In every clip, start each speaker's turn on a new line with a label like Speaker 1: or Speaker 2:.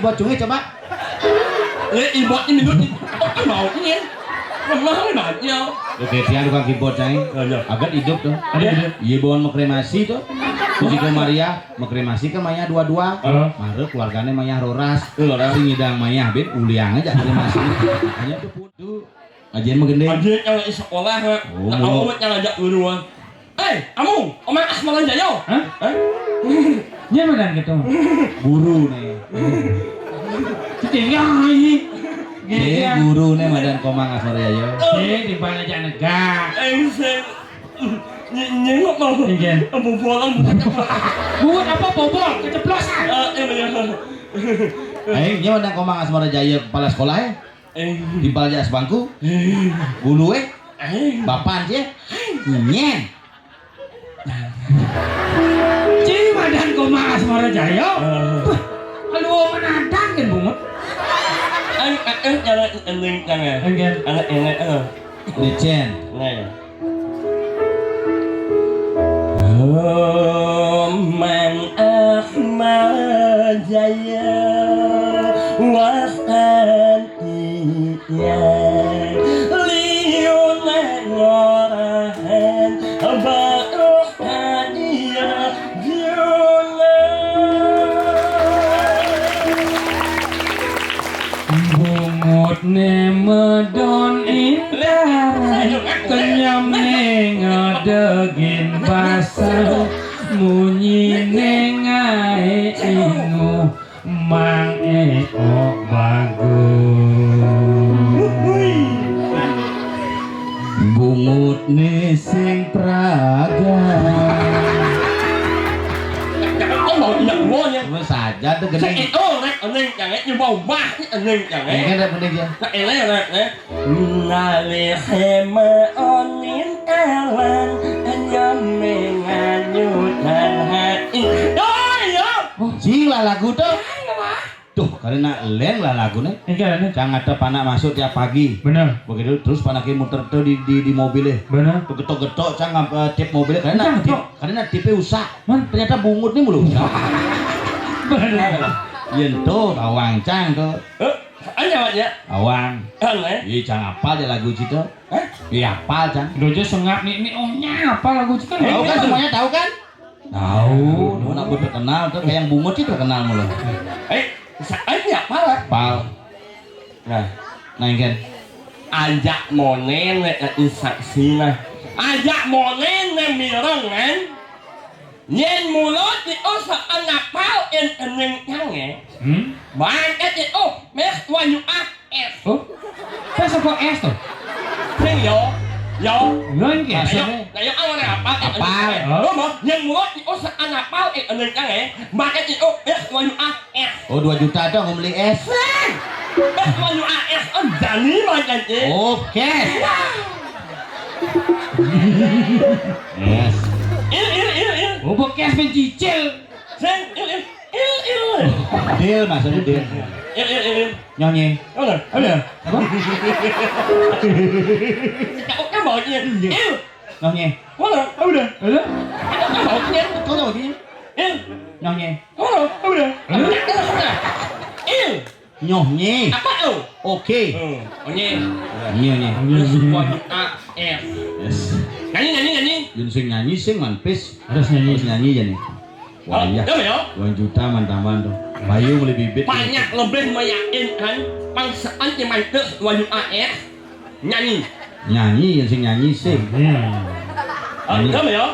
Speaker 1: bocungnya coba.
Speaker 2: Keyboard ini minum cái màu cái nhé nó hơi nổi nhau.
Speaker 1: Oke, dia tukang keyboard cai. Agak hidup tuh. Iya bawa mau kremasi tuh. Jika Maria mau kremasi ke Maya dua-dua. Marek keluarganya Maya roras. Sing ngidang Maya bet uliang aja kremasi. Hanya tuh putu. Ajen mah gede.
Speaker 2: Ajen yang sekolah ya. Tak mau buat yang ngajak duluan. Kamu, omong asmalan jayo.
Speaker 3: Hah? Nya mana gitu.
Speaker 1: Guru nih.
Speaker 3: Tinggal ini.
Speaker 1: Guru nih madan komang asmara jayo.
Speaker 3: Di mana aja negara.
Speaker 2: Nyengok mau.
Speaker 3: Iya.
Speaker 2: Bobolan.
Speaker 3: Buat apa bobol? Keceplosan.
Speaker 1: Nya madan komang asmara jayo kepala sekolah ya. Timpal aja bangku. Gulu bapan sih. Nyen.
Speaker 3: Cing madan komang asmara jayo. Aduh menantang kan bungut.
Speaker 2: Jangan ending jangan. Anak ini
Speaker 1: Licen.
Speaker 2: Này. Man Ahmad Jaya Wahan iya Liunan Wahan Ba'uhan iya
Speaker 3: Bungut ne medon indah kenyam ne ngedegin basah munyi ne ngae ingu mang eko bagus
Speaker 1: Bungut nih sing praga.
Speaker 2: Có một nhận vô nha.
Speaker 1: Cuma saja tuh gede.
Speaker 2: Sakit đấy, anh em chẳng như bầu ba anh em chẳng
Speaker 1: Ini kan ada bening ya.
Speaker 2: Sakit lấy rồi đấy. Nali hema onin alan anyam menganyutan hati. Doi ya.
Speaker 1: Jila lagu tuh. Tuh karena leng lah lagu nih. Jangan ada panak masuk tiap pagi.
Speaker 3: Bener.
Speaker 1: Begitu terus panaknya muter tuh di mobilnya.
Speaker 3: Bener.
Speaker 1: Tuh getok-getok cang tip mobilnya karena tipnya usah. Ternyata bungut nih mulu.
Speaker 3: Bener.
Speaker 1: Yentu awang cang tuh.
Speaker 2: Anh nhà bạn nhé.
Speaker 1: Awang.
Speaker 2: Anh ấy.
Speaker 1: Iya cang apal dia lagu itu. Iya apal cang.
Speaker 3: Dojo sengap nih ohnya apa lagu itu kan?
Speaker 1: Tahu kan semuanya tahu kan? Tahu. Anak gue terkenal tuh kayak yang bungut sih terkenal mulu.
Speaker 2: Anh nhạc phát á.
Speaker 1: Pal.
Speaker 2: Này.
Speaker 1: Này kan.
Speaker 2: Ajak monen insaksi lah. Ajak monen mirang kan. Yen mulut di usah anak pau en nyange. Bang cái mes wanyu es.
Speaker 3: Oh. Saya suka es tuh.
Speaker 2: Sing yo.
Speaker 3: Ngon ke?
Speaker 2: Ayo awak apa? Yen mulut di usah anak pau en nyange. Bang cái mes wanyu es.
Speaker 1: Oh 2 juta tuh mau beli es.
Speaker 2: Mes wanyu es. Jani banget je.
Speaker 1: Oke. Yes.
Speaker 2: Il.
Speaker 3: Oh, bekas pencicil.
Speaker 2: Sing il.
Speaker 1: Deal maksudnya deal.
Speaker 2: Il.
Speaker 1: Nyanyi.
Speaker 2: Ada.
Speaker 3: Apa?
Speaker 2: Cái bộ gì? Il.
Speaker 1: Nyanyi.
Speaker 2: Udah.
Speaker 3: Halo?
Speaker 2: Cái bộ gì?
Speaker 1: Kau tahu gini?
Speaker 2: Il.
Speaker 1: Nyanyi.
Speaker 2: Udah. Il.
Speaker 1: Nyanyi.
Speaker 2: Apa tuh?
Speaker 1: Oke.
Speaker 2: Nyanyi.
Speaker 1: Nyanyi. Yes.
Speaker 2: Nyanyi.
Speaker 1: Jun sing nyanyi sing manpis.
Speaker 3: Harus nyanyi.
Speaker 1: Harus nyanyi jadi. Wah iya.
Speaker 2: Ada ya?
Speaker 1: 2 juta mantaman tuh. Bayu beli bibit.
Speaker 2: Banyak lebih meyakinkan bangsaan yang mantus wajib AS nyanyi.
Speaker 1: Nyanyi yang sing nyanyi sing.
Speaker 2: Ada ya?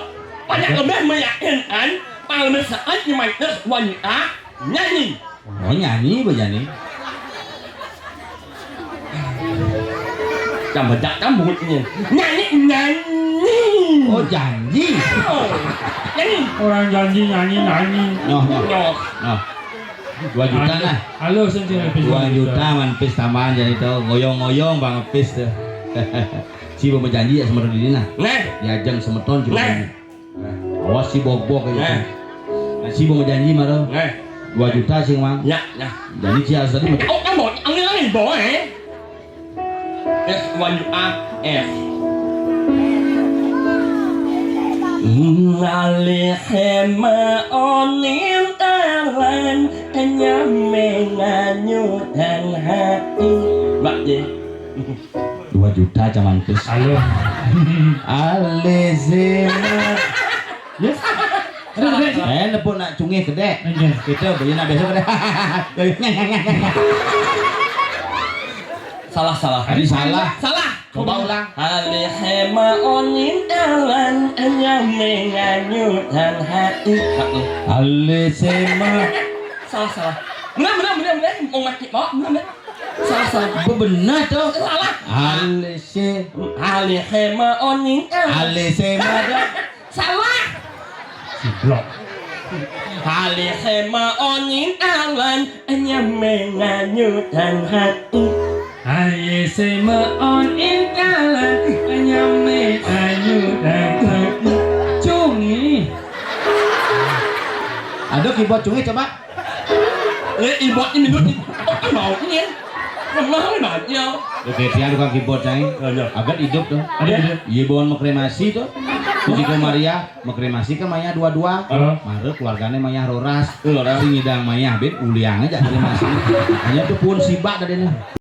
Speaker 2: Banyak lebih meyakinkan bangsaan yang mantus wajib A nyanyi.
Speaker 1: Oh nyanyi begini.
Speaker 2: Jangan bejak kamu nyanyi.
Speaker 1: Oh janji.
Speaker 2: Nyanyi.
Speaker 3: Orang janji nyanyi.
Speaker 1: Nyoh.
Speaker 2: Nyok.
Speaker 1: Noh. 2 juta nah.
Speaker 3: Halo sendiri.
Speaker 1: 2 juta manpis tambahan jadi tuh ngoyong-ngoyong bang pis tuh. Si mau janji ya sama diri nah.
Speaker 2: Nah.
Speaker 1: Diajeng semeton juga.
Speaker 2: Nah.
Speaker 1: Awas si bobok kayak gitu. Nah si mau janji mah tuh.
Speaker 2: Nah.
Speaker 1: 2 juta sih mang.
Speaker 2: Dạ.
Speaker 1: Jadi si harus tadi.
Speaker 2: Cái một ông ấy bỏ hả? S wajib A F. Nali hema onin alan nyame nganyutan hati. Mbak J.
Speaker 1: 2 juta cuman terus.
Speaker 3: Halo.
Speaker 1: Alezema.
Speaker 3: Yes.
Speaker 1: Nepuk nak cungih gede.
Speaker 3: Iya.
Speaker 1: Kita beli nak besok gede.
Speaker 2: Salah.
Speaker 1: Tadi salah.
Speaker 2: Salah.
Speaker 1: Coba ulang.
Speaker 2: Alihema onin alan nyame nganyutan hati.
Speaker 1: Alezema.
Speaker 2: Salah. Benar. Mau mati mau benar. Salah.
Speaker 1: Benar tuh.
Speaker 2: Salah. Alihema onin alan.
Speaker 1: Alezema dah.
Speaker 2: Salah.
Speaker 3: Blok.
Speaker 2: Alihema onin alan nyame nganyutan hati.
Speaker 3: Aye sema on inkalan nyame ayu dan cungi.
Speaker 1: Aduh keyboard cungih coba.
Speaker 2: Ibot ini minum mau ini. Memang banyak.
Speaker 1: Oke, dia tukang keyboard cai. Agak hidup tuh. Iya bawa kremasi tuh. Puji ko Maria, kremasi ke maya dua-dua. Marek keluarganya maya roras. Sing ngidang maya ben uliang aja kremasi. Hanya tuh pun sibak tadi.